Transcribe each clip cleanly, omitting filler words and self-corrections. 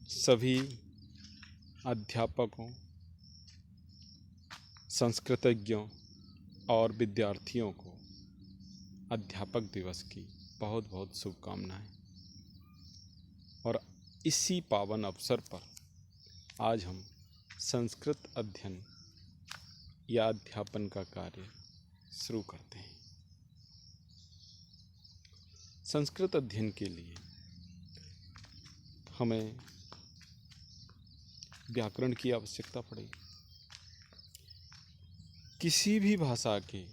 सभी अध्यापकों, संस्कृतज्ञों और विद्यार्थियों को अध्यापक दिवस की बहुत बहुत शुभकामनाएं। और इसी पावन अवसर पर आज हम संस्कृत अध्ययन या अध्यापन का कार्य शुरू करते हैं। संस्कृत अध्ययन के लिए हमें व्याकरण की आवश्यकता पड़ेगी। किसी भी भाषा के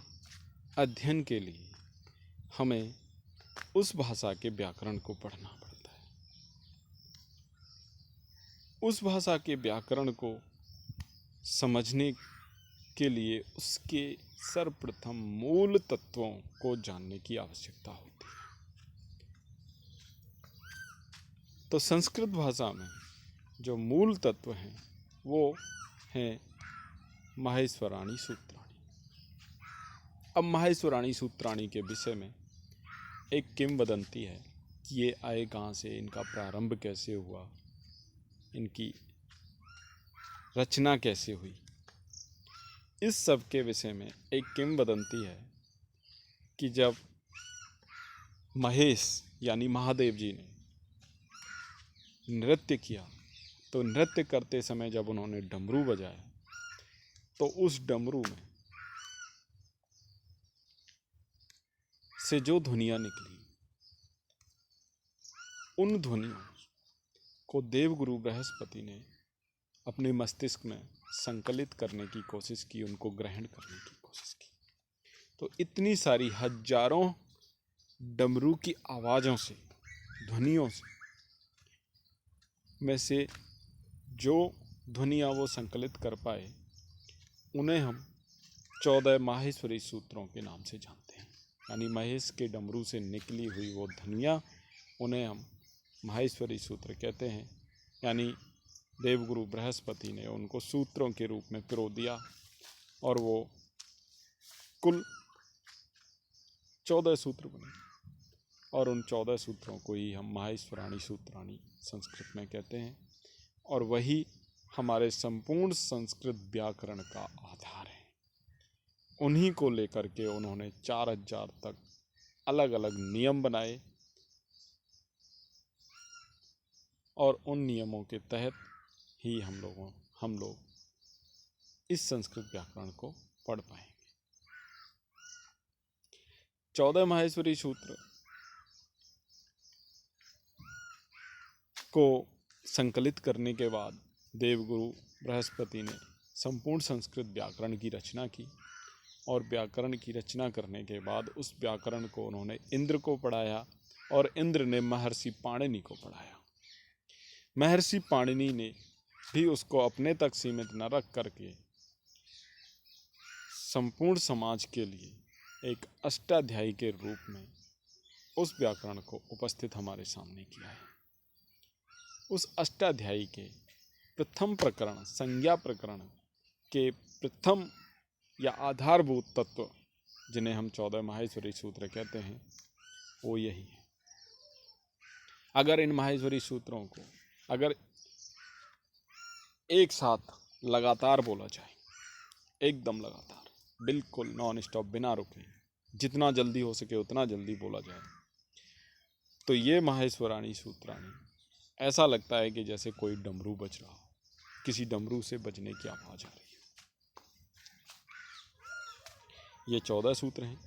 अध्ययन के लिए हमें उस भाषा के व्याकरण को पढ़ना पड़ता है। उस भाषा के व्याकरण को समझने के लिए उसके सर्वप्रथम मूल तत्वों को जानने की आवश्यकता होती है। तो संस्कृत भाषा में जो मूल तत्व हैं वो हैं माहेश्वराणी सूत्राणी। अब माहेश्वराणी सूत्राणी के विषय में एक किंवदंती है कि ये आए कहाँ से, इनका प्रारंभ कैसे हुआ, इनकी रचना कैसे हुई। इस सब के विषय में एक किंवदंती है कि जब महेश यानी महादेव जी ने नृत्य किया तो नृत्य करते समय जब उन्होंने डमरू बजाया तो उस डमरू में से जो ध्वनियाँ निकली, उन ध्वनियों को देवगुरु बृहस्पति ने अपने मस्तिष्क में संकलित करने की कोशिश की, उनको ग्रहण करने की कोशिश की। तो इतनी सारी हजारों डमरू की आवाज़ों से, ध्वनियों से में से जो ध्वनियाँ वो संकलित कर पाए उन्हें हम 14 माहेश्वरी सूत्रों के नाम से जानते हैं। यानी महेश के डमरू से निकली हुई वो ध्वनियाँ, उन्हें हम माहेश्वरी सूत्र कहते हैं। यानी देवगुरु बृहस्पति ने उनको सूत्रों के रूप में पिरो दिया और वो कुल 14 सूत्र बने और उन 14 सूत्रों को ही हम माहेश्वराणी सूत्राणी संस्कृत में कहते हैं। और वही हमारे संपूर्ण संस्कृत व्याकरण का आधार है। उन्हीं को लेकर के उन्होंने 4000 तक अलग अलग नियम बनाए और उन नियमों के तहत ही हम लोग इस संस्कृत व्याकरण को पढ़ पाएंगे। 14 माहेश्वरी सूत्र को संकलित करने के बाद देवगुरु बृहस्पति ने संपूर्ण संस्कृत व्याकरण की रचना की और व्याकरण की रचना करने के बाद उस व्याकरण को उन्होंने इंद्र को पढ़ाया और इंद्र ने महर्षि पाणिनि को पढ़ाया। महर्षि पाणिनि ने भी उसको अपने तक सीमित न रख करके संपूर्ण समाज के लिए एक अष्टाध्यायी के रूप में उस व्याकरण को उपस्थित हमारे सामने किया है। उस अष्टाध्यायी के प्रथम प्रकरण, संज्ञा प्रकरण के प्रथम या आधारभूत तत्व जिन्हें हम 14 माहेश्वरी सूत्र कहते हैं वो यही है। अगर इन माहेश्वरी सूत्रों को अगर एक साथ लगातार बोला जाए, एकदम लगातार, बिल्कुल नॉन स्टॉप, बिना रुके, जितना जल्दी हो सके उतना जल्दी बोला जाए, तो ये माहेश्वराणी सूत्राणी ऐसा लगता है कि जैसे कोई डमरू बज रहा हो, किसी डमरू से बजने की आवाज़ आ रही है। ये 14 सूत्र हैं।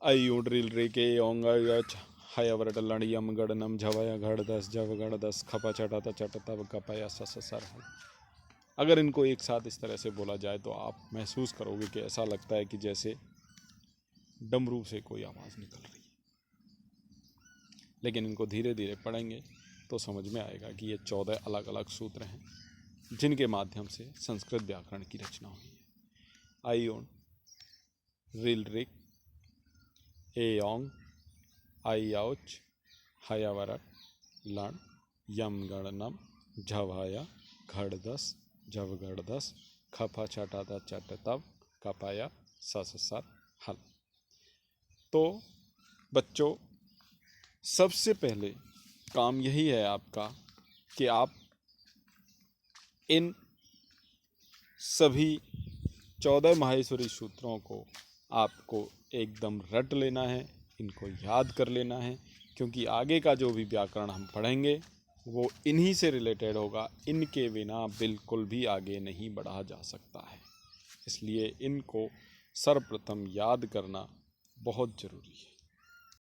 अयुड्रिल रेके ओंग हयवरट लड़ियम गड़नम झवय घड़ दस जव गड़ दस खपा चटत चट तब कपया सर। अगर इनको एक साथ इस तरह से बोला जाए तो आप महसूस करोगे कि ऐसा लगता है कि जैसे डमरू से कोई आवाज़ निकल रही है। लेकिन इनको धीरे धीरे पढ़ेंगे तो समझ में आएगा कि ये 14 अलग अलग सूत्र हैं जिनके माध्यम से संस्कृत व्याकरण की रचना हुई है। आयोन रिल रिक एयोंग आयाउच हयावरट लण यम गणनम झवाया घड़ दस जव गड़ दस खपा चटाता चट तब कपाया सर हल। तो बच्चों, सबसे पहले काम यही है आपका कि आप इन सभी 14 माहेश्वरी सूत्रों को आपको एकदम रट लेना है, इनको याद कर लेना है, क्योंकि आगे का जो भी व्याकरण हम पढ़ेंगे वो इन्हीं से रिलेटेड होगा। इनके बिना बिल्कुल भी आगे नहीं बढ़ा जा सकता है, इसलिए इनको सर्वप्रथम याद करना बहुत ज़रूरी है।